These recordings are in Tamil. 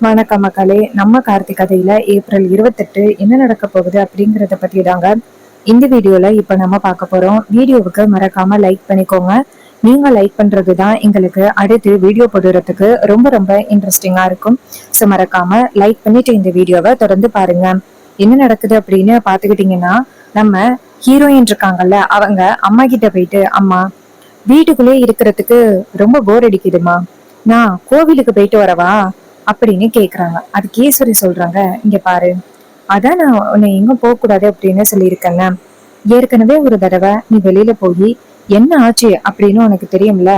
வணக்கம் மக்களே. நம்ம கார்த்திக் கதையில ஏப்ரல் 28 என்ன நடக்க போகுது அப்படிங்கறத பத்தி தாங்க இந்த வீடியோல இப்ப நம்ம பார்க்க போறோம். வீடியோவுக்கு மறக்காம லைக் பண்ணிக்கோங்க. நீங்க லைக் பண்றதுதான் எங்களுக்கு அடுத்து வீடியோ போடுறதுக்கு ரொம்ப ரொம்ப இன்ட்ரெஸ்டிங்கா இருக்கும். ஸோ மறக்காம லைக் பண்ணிட்டு இந்த வீடியோவை தொடர்ந்து பாருங்க. என்ன நடக்குது அப்படின்னு பாத்துக்கிட்டீங்கன்னா, நம்ம ஹீரோயின் இருக்காங்கல்ல, அவங்க அம்மா கிட்ட போயிட்டு, அம்மா வீட்டுக்குள்ளே இருக்கிறதுக்கு ரொம்ப போர் அடிக்குதுமா, நான் கோவிலுக்கு போயிட்டு வரவா அப்படின்னு கேக்குறாங்க. அதுக்கு ஈஸ்வரி சொல்றாங்க, இங்க பாரு, அதான் நான் உன்னை எங்கும் போக கூடாது அப்படின்னு சொல்லியிருக்கேன்ல. ஏற்கனவே ஒரு தடவை நீ வெளியில போய் என்ன ஆச்சு அப்படின்னு உனக்கு தெரியும்ல.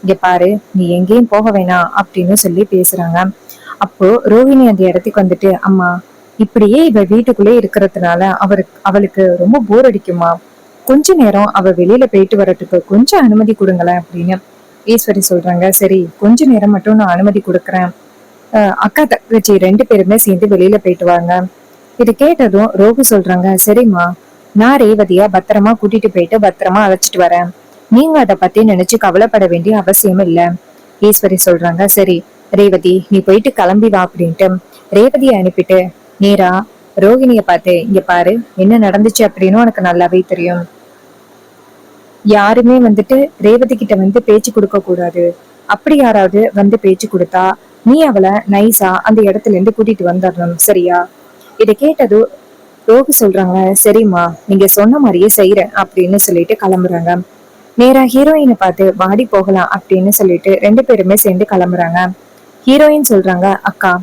இங்க பாரு, நீ எங்கேயும் போக வேணாம் அப்படின்னு சொல்லி பேசுறாங்க. அப்போ ரோஹிணி அந்த இடத்துக்கு வந்துட்டு, அம்மா இப்படியே இவ வீட்டுக்குள்ளே இருக்கிறதுனால அவளுக்கு ரொம்ப போர் அடிக்குமா, கொஞ்ச நேரம் அவ வெளியில போயிட்டு வர்றதுக்கு கொஞ்சம் அனுமதி கொடுங்களேன் அப்படின்னு ஈஸ்வரி சொல்றாங்க. சரி, கொஞ்ச நேரம் மட்டும் நான் அனுமதி கொடுக்குறேன். அக்கா தங்கச்சி ரெண்டு பேருமே சேர்ந்து வெளியில போயிட்டு வாங்க. இது கேட்டதும் ரோகு சொல்றாங்க, சரிம்மா, நான் ரேவதியா பத்திரமா கூட்டிட்டு போயிட்டு பத்திரமா அழைச்சிட்டு வரேன். நீங்க அதை பத்தி நினைச்சு கவலைப்பட வேண்டிய அவசியம் இல்ல. ஈஸ்வரி சொல்றாங்க, சரி ரேவதி, நீ போயிட்டு கிளம்பி வா அப்படின்ட்டு ரேவதியை அனுப்பிட்டு நேரா ரோகிணிய பார்த்து, இங்க பாரு, என்ன நடந்துச்சு அப்படின்னு உனக்கு நல்லாவே தெரியும். யாருமே வந்துட்டு ரேவதி கிட்ட வந்து பேச்சு கொடுக்க கூடாது. அப்படி யாராவது வந்து பேச்சு கொடுத்தா நீ அவளை நைஸா அந்த இடத்துல இருந்து கூட்டிட்டு வந்துடணும், சரியா? இதை கேட்டது ரோகு சொல்றாங்க, சரிம்மா, நீங்க சொன்ன மாதிரியே செய்யறேன் அப்படின்னு சொல்லிட்டு கிளம்புறாங்க. நேரா ஹீரோயினை பார்த்து வாடி போகலாம் அப்படின்னு சொல்லிட்டு ரெண்டு பேருமே சேர்ந்து கிளம்புறாங்க. ஹீரோயின் சொல்றாங்க, அக்கா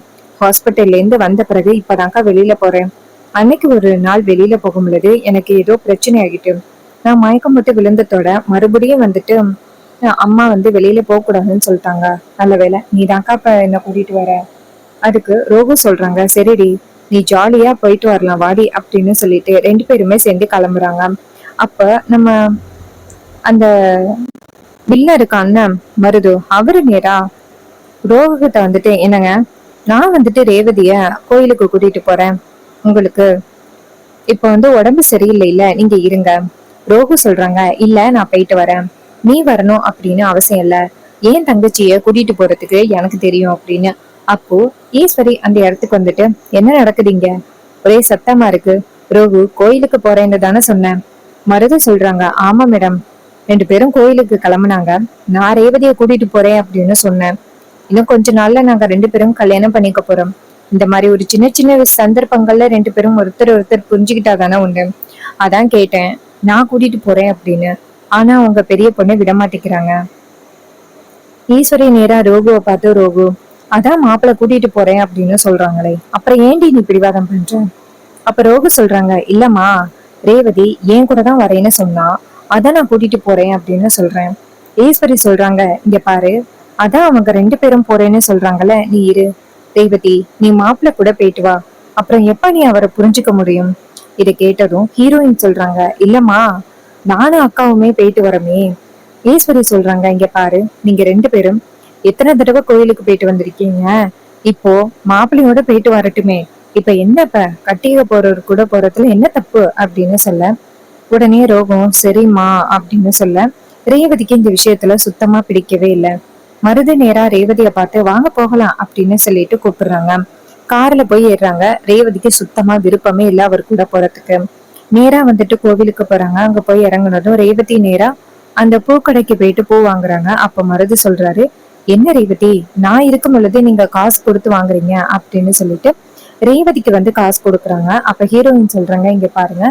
ஹாஸ்பிட்டல்ல இருந்து வந்த பிறகு இப்பதான்க்கா வெளியில போறேன். அன்னைக்கு ஒரு நாள் வெளியில போகும் பொழுது எனக்கு ஏதோ பிரச்சனை ஆகிட்டு நான் மயக்கம் போட்டு விழுந்ததோட மறுபடியும் வந்துட்டு அம்மா வந்து வெளியில போக கூடாதுன்னு சொல்லிட்டாங்க. நல்ல வேலை நீதான்க்கா இப்ப என்ன கூட்டிட்டு வர. அதுக்கு ரோகு சொல்றாங்க, சரிடி, நீ ஜாலியா போயிட்டு வரலாம் வாடி அப்படின்னு சொல்லிட்டு ரெண்டு பேருமே சேர்ந்து கிளம்புறாங்க. அப்ப நம்ம அந்த வில்ல இருக்கான்னு மருது, அவரு நேரா ரோகு கிட்ட வந்துட்டு, என்னங்க, நான் வந்துட்டு ரேவதிய கோயிலுக்கு கூட்டிட்டு போறேன். உங்களுக்கு இப்ப வந்து உடம்பு சரியில்லை இல்ல, நீங்க இருங்க. ரோகு சொல்றாங்க, இல்ல நான் போயிட்டு வரேன், நீ வரணும் அப்படின்னு அவசியம் இல்ல, ஏன் தங்கச்சிய கூட்டிட்டு போறதுக்கு எனக்கு தெரியும் அப்படின்னு. அப்போ ஈஸ்வரி அந்த இடத்துக்கு வந்துட்டு, என்ன நடக்குதுங்க, ஒரே சத்தமா இருக்கு. ரோகு கோயிலுக்கு போறேன்னு தானே சொன்னேன். மருது சொல்றாங்க, ஆமா மேடம், ரெண்டு பேரும் கோயிலுக்கு கிளம்புனாங்க, நான் ரேவதிய கூட்டிட்டு போறேன் அப்படின்னு சொன்னேன். இன்னும் கொஞ்ச நாள்ல நாங்க ரெண்டு பேரும் கல்யாணம் பண்ணிக்க போறோம். இந்த மாதிரி ஒரு சின்ன சின்ன சந்தர்ப்பங்கள்ல ரெண்டு பேரும் ஒருத்தர் ஒருத்தர் புரிஞ்சுக்கிட்டா தானே உண்டு. அதான் கேட்டேன், நான் கூட்டிட்டு போறேன் அப்படின்னு. ஆனா உங்க பெரிய பொண்ணு விட மாட்டேங்கிறாங்க. ஈஸ்வரி நேரா ரோகுவை பார்த்து, ரோகு, அதான் மாப்பிள்ள கூட்டிட்டு போறேன் அப்படின்னு சொல்றாங்களே, அப்புறம் ஏண்டி நீ பிடிவாதம் பண்ற? அப்ப ரோகு சொல்றாங்க, இல்லம்மா, ரேவதி என் கூட தான் வரேன்னு சொன்னா, அதான் நான் கூட்டிட்டு போறேன் அப்படின்னு சொல்றேன். ஈஸ்வரி சொல்றாங்க, இங்க பாரு, அதான் அவங்க ரெண்டு பேரும் போறேன்னு சொல்றாங்கல்ல, நீ இரு. ரேவதி, நீ மாப்பிள்ள கூட போயிட்டு வா, அப்புறம் எப்ப நீ அவரை புரிஞ்சுக்க முடியும்? இதை கேட்டதும் ஹீரோயின் சொல்றாங்க, இல்லம்மா, நானும் அக்காவுமே போயிட்டு வரமே. ஈஸ்வரி சொல்றாங்க, இங்க பாரு, நீங்க ரெண்டு பேரும் எத்தனை தடவை கோயிலுக்கு போயிட்டு வந்திருக்கீங்க, இப்போ மாப்பிள்ளையோட போயிட்டு வரட்டுமே, இப்ப என்னப்ப கட்டிக்க போறவர் கூட போறதுல என்ன தப்பு அப்படின்னு சொல்ல, உடனே ரோகம் சரிம்மா அப்படின்னு சொல்ல, ரேவதிக்கு இந்த விஷயத்துல சுத்தமா பிடிக்கவே இல்லை. மருது நேரா ரேவதிய பார்த்து, வாங்க போகலாம் அப்படின்னு சொல்லிட்டு கூப்பிடுறாங்க. கார்ல போய் ஏறுறாங்க. ரேவதிக்கு சுத்தமா விருப்பமே இல்லை அவர் கூட போறதுக்கு. நேரா வந்துட்டு கோவிலுக்கு போறாங்க. அங்க போய் இறங்குனதும் ரேவதி நேரா அந்த பூக்கடைக்கு போயிட்டு பூ வாங்குறாங்க. அப்ப மருது சொல்றாரு, என்ன ரேவதி, நான் இருக்கும் பொழுது நீங்க காசு கொடுத்து வாங்குறீங்க அப்படின்னு சொல்லிட்டு ரேவதிக்கு வந்து காசு கொடுக்குறாங்க. அப்ப ஹீரோயின் சொல்றாங்க, இங்க பாருங்க,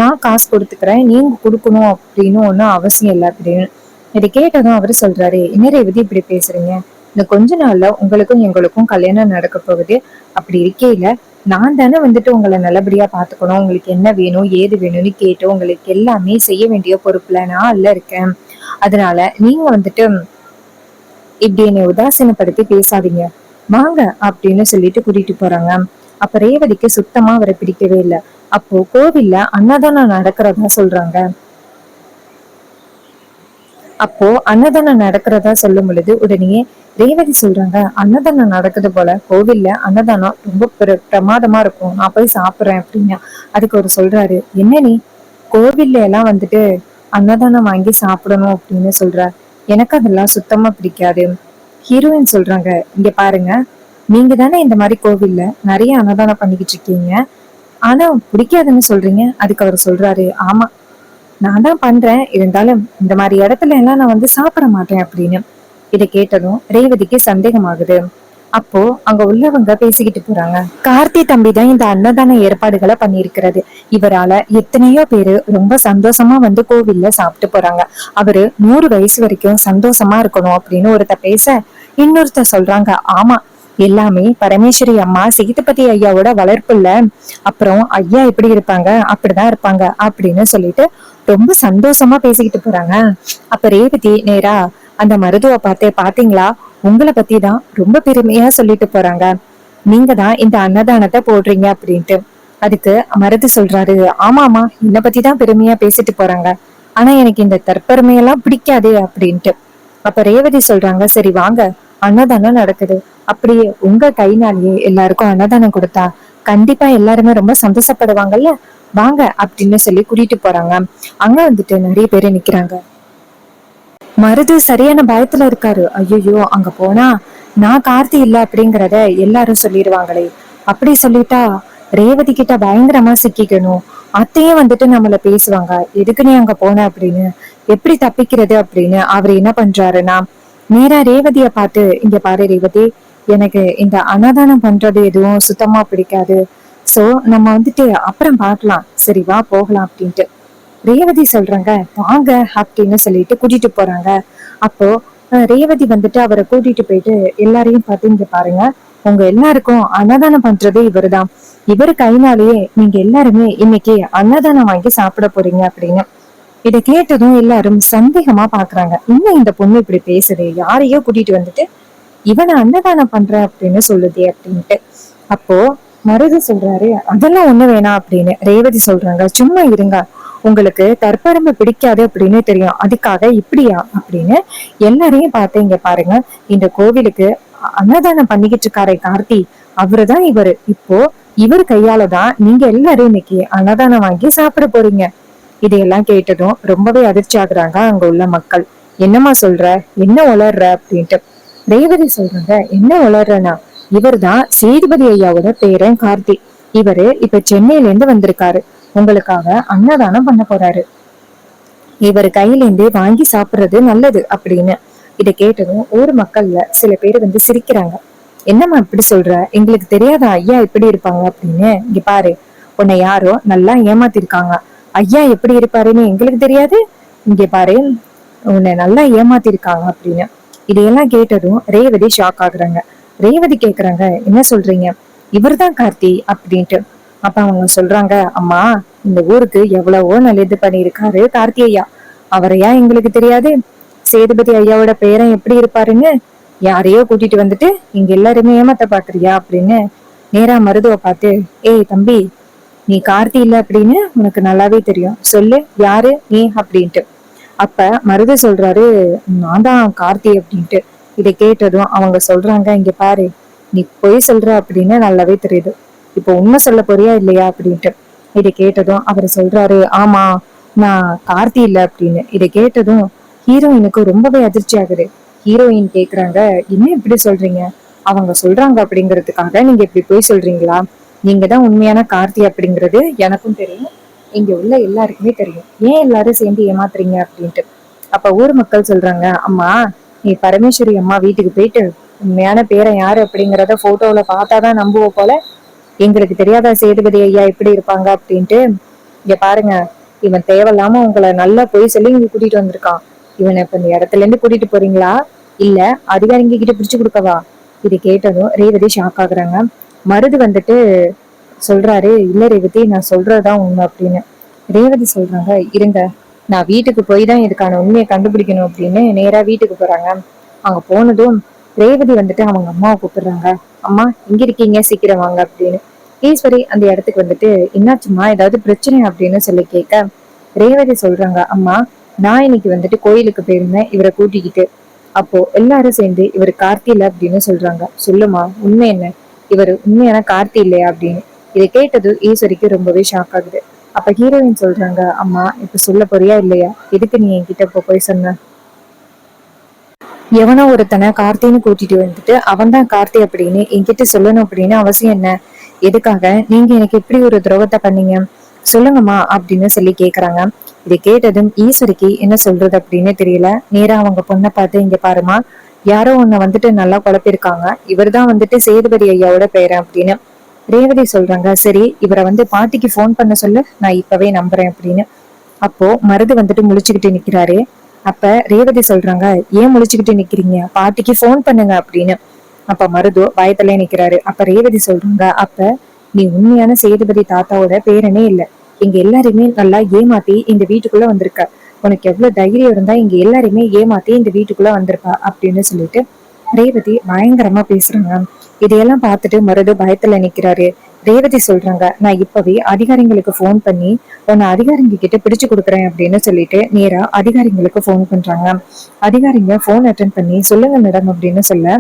நான் காசு கொடுத்துக்கிறேன், நீங்க கொடுக்கணும் அப்படின்னு ஒன்னும் அவசியம் இல்லை அப்படின்னு. இதை கேட்டதும் அவரு சொல்றாரு, என்ன ரேவதி இப்படி பேசுறீங்க, இந்த கொஞ்ச நாள்ல உங்களுக்கும் எங்களுக்கும் கல்யாணம் நடக்க போகுது. அப்படி இருக்கையில நான் தானே வந்துட்டு உங்களை நல்லபடியா பாத்துக்கணும், உங்களுக்கு என்ன வேணும் ஏது வேணும்னு கேட்டு உங்களுக்கு எல்லாமே செய்ய வேண்டிய பொறுப்புல நான் இல்ல இருக்கேன். அதனால நீங்க வந்துட்டு இப்படி என்னை உதாசீனப்படுத்தி பேசாதீங்க, வாங்க அப்படின்னு சொல்லிட்டு கூட்டிட்டு போறாங்க. அப்ப ரேவதிக்கு சுத்தமா அவரை பிடிக்கவே இல்லை. அப்போ கோவில்ல அன்னதானம் நடக்கிறதா சொல்றாங்க. அப்போ அன்னதானம் நடக்கிறதா சொல்லும் பொழுது உடனே ரேவதி சொல்றாங்க, அன்னதானம் நடக்குது போல, கோவில்ல அன்னதானம் ரொம்ப பிரமாதமா இருக்கும், நான் போய் சாப்பிடுறேன் அப்படின்னு. அதுக்கு அவர் சொல்றாரு, என்ன நீ கோவில்ல எல்லாம் வந்துட்டு அன்னதானம் வாங்கி சாப்பிடணும் அப்படின்னு சொல்ற, எனக்கு அதெல்லாம் சுத்தமா பிடிக்காது. ஹீரோயின் சொல்றாங்க, இங்க பாருங்க, நீங்க தானே இந்த மாதிரி கோவில்ல நிறைய அன்னதானம் பண்ணிக்கிட்டு இருக்கீங்க, ஆனா பிடிக்காதுன்னு சொல்றீங்க. அதுக்கு அவர் சொல்றாரு, ஆமா நான் தான் பண்றேன், இருந்தாலும் இந்த மாதிரி இடத்துல எல்லாம் நான் வந்து சாப்பிட மாட்டேன் அப்படின்னு. இதை கேட்டதும் ரேவதிக்கு சந்தேகமாகுது. அப்போ அங்க உள்ளவங்க பேசிக்கிட்டு போறாங்க, கார்த்தி தம்பி தான் இந்த அன்னதான ஏற்பாடுகளை பண்ணியிருக்கிறது. இவரால எத்தனையோ பேரு ரொம்ப சந்தோஷமா வந்து கோவில்ல சாப்பிட்டு போறாங்க. அவரு 100 வயசு வரைக்கும் சந்தோஷமா இருக்கணும் அப்படின்னு ஒருத்த பேச, இன்னொருத்த சொல்றாங்க, ஆமா எல்லாமே பரமேஸ்வரி அம்மா சேதுபதி ஐயாவோட வளர்ப்புல, அப்புறம் ஐயா எப்படி இருப்பாங்க அப்படிதான் இருப்பாங்க அப்படின்னு சொல்லிட்டு ரொம்ப சந்தோஷமா பேசிக்கிட்டு போறாங்க. அப்ப ரேவதி நேரா அந்த மருதுவ பார்த்து, பாத்தீங்களா உங்களை பத்தி தான் ரொம்ப பெருமையா சொல்லிட்டு போறாங்க, நீங்க தான் இந்த அன்னதானத்தை போடுறீங்க அப்படின்ட்டு. அதுக்கு மருது சொல்றாரு, ஆமாமா என்னை பத்தி தான் பெருமையா பேசிட்டு போறாங்க, ஆனா எனக்கு இந்த தற்பெருமையெல்லாம் பிடிக்காது அப்படின்ட்டு. அப்ப ரேவதி சொல்றாங்க, சரி வாங்க அன்னதானம் நடக்குது, அப்படியே உங்க கைனாலேயே எல்லாருக்கும் அன்னதானம் கொடுத்தா கண்டிப்பா எல்லாருமே ரொம்ப சந்தோஷப்படுவாங்கல்ல, வாங்க அப்படின்னு சொல்லி கூட்டிட்டு போறாங்க. அங்க வந்துட்டு நிறைய பேரு நிக்கிறாங்க. மருது சரியான பயத்துல இருக்காரு. ஐயோ அங்க போனா நான் கார்த்தி இல்ல அப்படிங்கறத எல்லாரும் சொல்லிடுவாங்களே, அப்படி சொல்லிட்டா ரேவதி கிட்ட பயங்கரமா சிக்கிக்கணும், அத்தையே வந்துட்டு நம்மள பேசுவாங்க, எதுக்கு நீ அங்க போன அப்படின்னு, எப்படி தப்பிக்கிறது அப்படின்னு அவர் என்ன பண்றாருன்னா, நேரா ரேவதிய பார்த்து, இங்க பாரு ரேவதி, எனக்கு இந்த அன்னதானம் பண்றது எதுவும் சுத்தமா பிடிக்காது, சோ நம்ம வந்துட்டு அப்புறம் பார்க்கலாம், சரி வா போகலாம் அப்படின்ட்டு ரேவதி சொல்றாங்க. வாங்க அப்படின்னு சொல்லிட்டு கூட்டிட்டு போறாங்க. அப்போ ரேவதி வந்துட்டு அவரை கூட்டிட்டு போயிட்டு எல்லாரையும் பார்த்து, இங்க பாருங்க உங்க எல்லாருக்கும் அன்னதானம் பண்றது இவருதான், இவரு கைனாலேயே நீங்க எல்லாருமே இன்னைக்கு அன்னதானம் வாங்கி சாப்பிட போறீங்க அப்படின்னு. இதை கேட்டதும் எல்லாரும் சந்தேகமா பாக்குறாங்க, இன்னும் இந்த பொண்ணு இப்படி பேசுதே, யாரையோ கூட்டிட்டு வந்துட்டு இவனை அன்னதானம் பண்ற அப்படின்னு சொல்லுதே அப்படின்ட்டு. அப்போ மருது சொல்றாரு, அதெல்லாம் ஒண்ணு வேணாம் அப்படின்னு. ரேவதி சொல்றாங்க, சும்மா இருங்க, உங்களுக்கு தற்பெருமை பிடிக்காது அப்படின்னு தெரியும், அதுக்காக இப்படியா அப்படின்னு எல்லாரையும் பார்த்து, இங்க பாருங்க இந்த கோவிலுக்கு அன்னதானம் பண்ணிக்கிட்டு இருக்காரே கார்த்தி, அவருதான் இவரு, இப்போ இவர் கையாலதான் நீங்க எல்லாரும் இன்னைக்கு அன்னதானம் வாங்கி சாப்பிட போறீங்க. இதையெல்லாம் கேட்டதும் ரொம்பவே அதிர்ச்சி ஆகுறாங்க அங்க உள்ள மக்கள். என்னம்மா சொல்ற, என்ன உளர்ற அப்படின்ட்டு. ரேவதி சொல்றாங்க, என்ன உளர்றனா, இவர் தான் சேதுபதி ஐயாவோட பேரன் கார்த்தி, இவரு இப்ப சென்னையில இருந்து வந்திருக்காரு, உங்களுக்காக அன்னதானம் பண்ண போறாரு, இவர் கையில இருந்தே வாங்கி சாப்பிடுறது நல்லது அப்படின்னு. இதை கேட்டதும் ஊர் மக்கள்ல சில பேர் வந்து சிரிக்கிறாங்க. என்னம்மா இப்படி சொல்ற, எங்களுக்கு தெரியாத ஐயா எப்படி இருப்பாங்க அப்படின்னு. இங்க பாரு, உன்னை யாரோ நல்லா ஏமாத்திருக்காங்க, ஐயா எப்படி இருப்பாருன்னு எங்களுக்கு தெரியாது, இங்க பாரு உன்னை நல்லா ஏமாத்திருக்காங்க அப்படின்னு. இதையெல்லாம் கேட்டதும் ரேவதி ஷாக் ஆகுறாங்க. ரேவதி கேக்குறாங்க, என்ன சொல்றீங்க, இவர்தான் கார்த்தி அப்படின்ட்டு. அப்ப அவங்க சொல்றாங்க, அம்மா இந்த ஊருக்கு எவ்வளவோ நல்லது பண்ணியிருக்காரு கார்த்தி ஐயா, அவரையா எங்களுக்கு தெரியாது, சேதுபதி ஐயாவோட பேரன் எப்படி இருப்பாருன்னு யாரையோ கூட்டிட்டு வந்துட்டு இங்க எல்லாருமே ஏமாத்த பாக்குறியா அப்படின்னு நேரா மருதுவ பார்த்து, ஏய் தம்பி, நீ கார்த்தி இல்ல அப்படின்னு உனக்கு நல்லாவே தெரியும், சொல்லு யாரு நீ அப்படின்ட்டு. அப்ப மருது சொல்றாரு, நான் தான் கார்த்தி அப்படின்ட்டு. இதை கேட்டதும் அவங்க சொல்றாங்க, இங்க பாரு நீ பொய் சொல்ற அப்படின்னு நல்லாவே தெரியுது, இப்போ உண்மை சொல்ல போறியா இல்லையா அப்படின்ட்டு. இதை கேட்டதும் அவர் சொல்றாரு, ஆமா நான் கார்த்தி இல்ல அப்படின்னு. இதை கேட்டதும் ஹீரோயினுக்கு ரொம்பவே அதிர்ச்சி ஆகுது. ஹீரோயின் கேக்குறாங்க, என்ன இப்படி சொல்றீங்க, அவங்க சொல்றாங்க அப்படிங்கறதுக்காக நீங்க இப்படி போய் சொல்றீங்களா, நீங்க தான் உண்மையான கார்த்தி அப்படிங்கிறது எனக்கும் தெரியும், இங்க உள்ள எல்லாருக்குமே தெரியும், ஏன் எல்லாரும் சேர்ந்து ஏமாத்துறீங்க அப்படின்ட்டு. அப்ப ஊர் மக்கள் சொல்றாங்க, அம்மா நீ பரமேஸ்வரி அம்மா வீட்டுக்கு போயிட்டு உண்மையான பேரை யாரு அப்படிங்கறத போட்டோல பார்த்தாதான் நம்புவோம் போல, எங்களுக்கு தெரியாத சேதுபதி ஐயா எப்படி இருப்பாங்க அப்படின்ட்டு. இங்க பாருங்க, இவன் தேவையில்லாம உங்களை நல்லா போய் சொல்லி இங்க கூட்டிட்டு வந்திருக்கான், இவனை இப்ப இந்த இடத்துல இருந்து கூட்டிட்டு போறீங்களா இல்ல அதிகாரிங்க கிட்ட பிடிச்சு கொடுக்கவா. இது கேட்டதும் ரேவதி ஷாக் ஆகுறாங்க. மருது வந்துட்டு சொல்றாரு, இல்ல ரேவதி நான் சொல்றதுதான் உண்மை அப்படின்னு. ரேவதி சொல்றாங்க, இருங்க நான் வீட்டுக்கு போய் தான் இதுக்கான உண்மையை கண்டுபிடிக்கணும் அப்படின்னு நேரா வீட்டுக்கு போறாங்க. அங்க போனதும் ரேவதி வந்துட்டு அவங்க அம்மாவை கூப்பிடுறாங்க, அம்மா இங்க இருக்கீங்க சீக்கிரம் வாங்க அப்படின்னு. ஈஸ்வரி அந்த இடத்துக்கு வந்துட்டு, என்னாச்சுமா ஏதாவது பிரச்சனை அப்படின்னு சொல்லி கேட்க, ரேவதி சொல்றாங்க, அம்மா நான் இன்னைக்கு வந்துட்டு கோயிலுக்கு போயிருந்தேன் இவரை கூட்டிக்கிட்டு, அப்போ எல்லாரும் சேர்ந்து இவர் கார்த்தி இல்ல அப்படின்னு சொல்றாங்க, சொல்லுமா உண்மை என்ன, இவர் உண்மையான கார்த்தி இல்லையா அப்படின்னு. இதை கேட்டது ஈஸ்வரிக்கு ரொம்பவே ஷாக் ஆகுது. அப்ப ஹீரோயின் சொல்றாங்க, அம்மா இப்ப சொல்ல போறியா இல்லையா, எதுக்கு நீ என்கிட்ட இப்ப போய் சொன்ன. எவனோ ஒருத்தனை கார்த்தின்னு கூட்டிட்டு வந்துட்டு அவன் தான் கார்த்தி அப்படின்னு என்கிட்ட சொல்லணும் அப்படின்னு அவசியம் என்ன? எதுக்காக நீங்க எனக்கு இப்படி ஒரு துரோகத்தை பண்ணீங்க சொல்லுங்கம்மா அப்படின்னு சொல்லி கேக்குறாங்க. இதை கேட்டதும் ஈஸ்வரிக்கு என்ன சொல்றது அப்படின்னு தெரியல. நேரா அவங்க பொண்ணை பார்த்து, இங்க பாருமா, யாரோ உன்னை வந்துட்டு நல்லா குழப்பிருக்காங்க, இவர் தான் வந்துட்டு சேதுபதி ஐயாவோட பேரன் அப்படின்னு. ரேவதி சொல்றாங்க, சரி இவரை வந்து பாட்டிக்கு போன் பண்ண சொல்லு, நான் இப்பவே நம்புறேன் அப்படின்னு. அப்போ மருது வந்துட்டு முழிச்சுக்கிட்டு நிக்கிறாரு. அப்ப ரேவதி சொல்றாங்க, ஏன் முழிச்சுக்கிட்டு நிக்கிறீங்க, பாட்டிக்கு போன் பண்ணுங்க அப்படின்னு. அப்ப மருது பயத்திலே நிக்கிறாரு. அப்ப ரேவதி சொல்றாங்க, அப்ப நீ உண்மையான சேதுபதி தாத்தாவோட பேரனே இல்ல, இங்க எல்லாருமே நல்லா ஏமாத்தி இந்த வீட்டுக்குள்ள வந்திருக்க, உனக்கு எவ்வளவு தைரியம் இருந்தா இங்க எல்லாருமே ஏமாத்தி இந்த வீட்டுக்குள்ள வந்திருப்பா அப்படின்னு சொல்லிட்டு ரேவதி பயங்கரமா பேசுறாங்க. இதையெல்லாம் பார்த்துட்டு மருது பயத்துல நிக்கிறாரு. ரேவதி சொல்றாங்க, நான் இப்பவே அதிகாரிங்களுக்கு போன் பண்ணி உன்னை அதிகாரிங்க கிட்ட பிடிச்சு கொடுக்குறேன் அப்படின்னு சொல்லிட்டு நேரா அதிகாரிங்களுக்கு போன் பண்றாங்க. அதிகாரிங்க போன் அட்டன் பண்ணி, சொல்லுங்க மேடம் அப்படின்னு சொல்ல,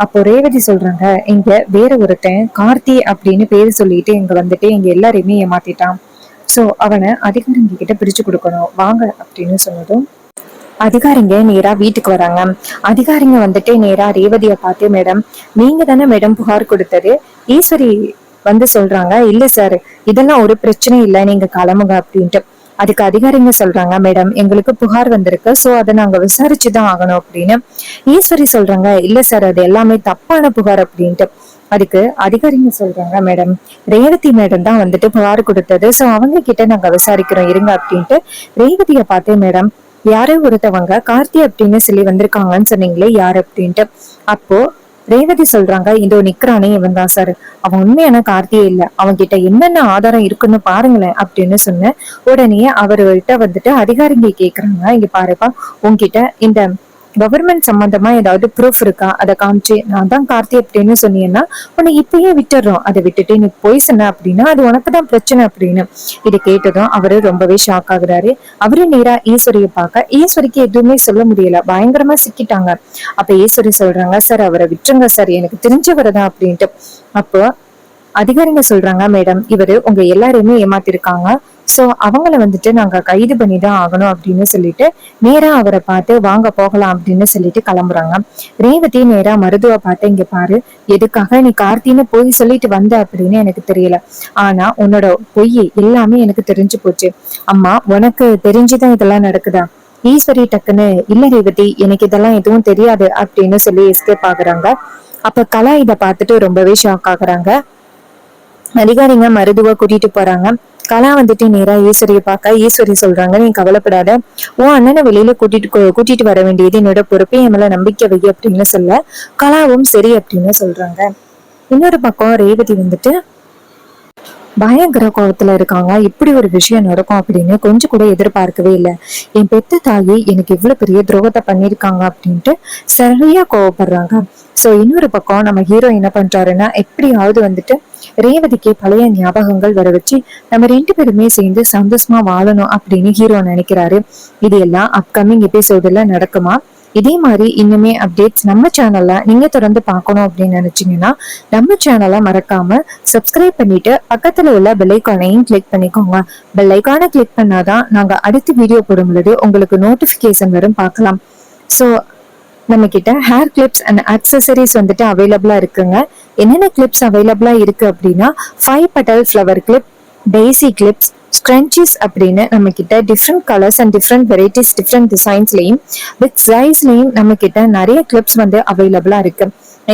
அப்போ ரேவதி சொல்றாங்க, இங்க வேற ஒருத்தன் கார்த்தி அப்படின்னு பேரு சொல்லிட்டு இங்க வந்துட்டு இங்க எல்லாரையுமே ஏமாத்திட்டான், சோ அவனை அதிகாரிங்க கிட்ட பிடிச்சு கொடுக்கணும் வாங்க அப்படின்னு சொன்னதும் அதிகாரிங்க நேரா வீட்டுக்கு வராங்க. அதிகாரிங்க வந்துட்டு நேரா ரேவதிய பார்த்து, மேடம் நீங்க தானே மேடம் புகார் கொடுத்தது? ஈஸ்வரி வந்து சொல்றாங்க, இல்ல சார் இதெல்லாம் ஒரு பிரச்சனை இல்லை, நீங்க கிளம்புங்க அப்படின்ட்டு. அதுக்கு அதிகாரிங்க சொல்றாங்க, மேடம் எங்களுக்கு புகார் வந்திருக்கு, சோ அதை நாங்க விசாரிச்சுதான் ஆகணும் அப்படின்னு. ஈஸ்வரி சொல்றாங்க, இல்ல சார் அது எல்லாமே தப்பான புகார் அப்படின்ட்டு. அதுக்கு அதிகாரிங்க சொல்றாங்க, மேடம் ரேவதி மேடம் தான் வந்துட்டு புகார் கொடுத்தது, சோ அவங்க கிட்ட நாங்க விசாரிக்கிறோம் இருங்க அப்படின்ட்டு. ரேவதிய பார்த்து, மேடம் யாரோ ஒருத்தவங்க கார்த்தி அப்படின்னு சொல்லி வந்திருக்காங்கன்னு சொன்னீங்களே, யாரு அப்படின்ட்டு. அப்போ ரேவதி சொல்றாங்க, இதோ நிக்கிறானே இவன் தான் சார், அவன் உண்மையான கார்த்தியே இல்ல, அவன் கிட்ட என்னென்ன ஆதாரம் இருக்குன்னு பாருங்களேன் அப்படின்னு சொன்ன உடனே அவர்கிட்ட வந்துட்டு அதிகாரிங்க கேக்குறாங்க, இங்க பாருப்பா, உன்கிட்ட இந்த கவர்மெண்ட் சம்பந்தமா ஏதாவது ப்ரூஃப் இருக்கா, அதை காமிச்சு நான் தான் கார்த்தி அப்படின்னு சொன்னீங்கன்னா உன்னை இப்பயே விட்டுடுறோம், அதை விட்டுட்டு நீ போய் சொன்ன அப்படின்னா அது உனக்குதான் பிரச்சனை அப்படின்னு. இதை கேட்டதும் அவரு ரொம்பவே ஷாக் ஆகுறாரு. அவரு நேரா ஈஸ்வரியை பார்க்க, ஈஸ்வரிக்கு எதுவுமே சொல்ல முடியல, பயங்கரமா சிக்கிட்டாங்க. அப்ப ஈஸ்வரி சொல்றாங்க, சார் அவரை விட்டுருங்க சார், எனக்கு தெரிஞ்சவரதான் அப்படின்ட்டு. அப்போ அதிகாரிங்க சொல்றாங்க, மேடம் இவரு உங்க எல்லாரையுமே ஏமாத்திருக்காங்க, சோ அவங்கள வந்துட்டு நாங்க கைது பண்ணிதான் ஆகணும் அப்படின்னு சொல்லிட்டு நேரா அவரை பார்த்து, வாங்க போகலாம் அப்படின்னு சொல்லிட்டு கிளம்புறாங்க. ரேவதி நேரா மருதுவை பார்த்து, இங்க பாரு, எதுக்காக நீ கார்த்தின்னு போய் சொல்லிட்டு வந்த அப்படின்னு எனக்கு தெரியல, ஆனா உன்னோட பொய் எல்லாமே எனக்கு தெரிஞ்சு போச்சு. அம்மா உனக்கு தெரிஞ்சுதான் இதெல்லாம் நடக்குதா? ஈஸ்வரி டக்குன்னு, இல்ல ரேவதி எனக்கு இதெல்லாம் எதுவும் தெரியாது அப்படின்னு சொல்லி எஸ்கேப் ஆகுறாங்க. அப்ப கலா இதை பார்த்துட்டு ரொம்பவே ஷாக் ஆகுறாங்க. அதிகாரிங்க மருதுவ கூட்டிட்டு போறாங்க. கலா வந்துட்டு நேரா ஈஸ்வரிய பார்க்க, ஈஸ்வரி சொல்றாங்க, நீ கவலைப்படாத, உன் அண்ணனை வெளியில கூட்டிட்டு வர வேண்டியது என்னோட பொறுப்பே, என் மேல நம்பிக்கை வை அப்படின்னு சொல்ல கலாவும் சரி அப்படின்னு சொல்றாங்க. இன்னொரு பக்கம் ரேவதி வந்துட்டு பயங்கர கோபத்துல இருக்காங்க. இப்படி ஒரு விஷயம் நடக்கும் அப்படின்னு கொஞ்சம் கூட எதிர்பார்க்கவே இல்லை. என் பெத்த தாயி எனக்கு இவ்வளவு பெரிய துரோகத்தை பண்ணிருக்காங்க அப்படின்ட்டு சரியா கோவப்படுறாங்க. சோ இன்னொரு பக்கம் நம்ம ஹீரோ என்ன பண்றாருன்னா, எப்படியாவது வந்துட்டு ரேவதிக்கு பழைய ஞாபகங்கள் வர வச்சு நம்ம 2 பேருமே சேர்ந்து சந்தோஷமா வாழணும் அப்படின்னு ஹீரோ நினைக்கிறாரு. இது எல்லாம் அப்கமிங் எபிசோடுல நடக்குமா? இதே மாதிரி இன்னுமே அப்டேட்ஸ் நம்ம சேனல்ல நீங்க தொடர்ந்து பார்க்கணும் அப்படின்னு நினைச்சீங்கன்னா நம்ம சேனலை மறக்காம சப்ஸ்கிரைப் பண்ணிட்டு பக்கத்துல உள்ள பெல் ஐகானையும் கிளிக் பண்ணிக்கோங்க. பெல் ஐகானை கிளிக் பண்ணாதான் நாங்க அடுத்த வீடியோ போடும் பொழுது உங்களுக்கு நோட்டிபிகேஷன் வரும், பார்க்கலாம். ஸோ நம்ம கிட்ட ஹேர் கிளிப்ஸ் அண்ட் அக்சசரிஸ் வந்துட்டு அவைலபிளா இருக்குங்க. என்னென்ன கிளிப்ஸ் அவைலபிளா இருக்கு அப்படின்னா, 5 petal flower clip, daisy clips, scrunchies அப்படின்னு நம்ம கிட்ட different colours and different varieties, different டிசைன்ஸ்லயும் வித் சைஸ்லயும் நம்ம கிட்ட நிறைய கிளிப்ஸ் வந்து அவைலபிளா இருக்கு.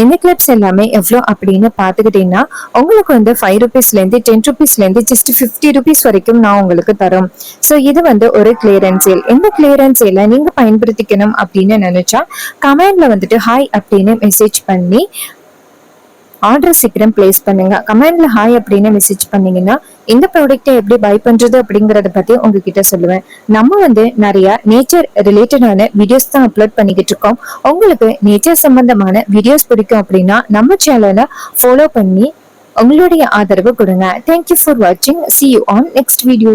இந்த கிளிப்ஸ் எல்லாமே எவ்வளோ அப்படின்னு பாத்துக்கிட்டீங்கன்னா, உங்களுக்கு வந்து 5 rupeesல இருந்து 10 rupeesல இருந்து ஜஸ்ட் 50 rupees வரைக்கும் நான் உங்களுக்கு தரோம். ஸோ இது வந்து ஒரு கிளியரன்ஸ் சேல். இந்த கிளியரன்ஸ் சேலை நீங்க பயன்படுத்திக்கணும் அப்படின்னு நினைச்சா கமெண்ட்ல வந்துட்டு ஹாய் அப்படின்னு மெசேஜ் பண்ணி ஆர்டர் சீக்கிரம் பிளேஸ் பண்ணுங்க. கமெண்ட்ல ஹாய் அப்படின்னு மெசேஜ் பண்ணீங்கன்னா இந்த ப்ராடக்ட்டை எப்படி பை பண்றது அப்படிங்கறத பத்தி உங்ககிட்ட சொல்லுவேன். நம்ம வந்து நிறைய நேச்சர் ரிலேட்டடான வீடியோஸ் தான் அப்லோட் பண்ணிக்கிட்டு இருக்கோம். உங்களுக்கு நேச்சர் சம்பந்தமான வீடியோஸ் பிடிக்கும் அப்படின்னா நம்ம சேனலை ஃபாலோ பண்ணி உங்களுடைய ஆதரவு கொடுங்க. தேங்க்யூ ஃபார் வாட்சிங். See you on next video.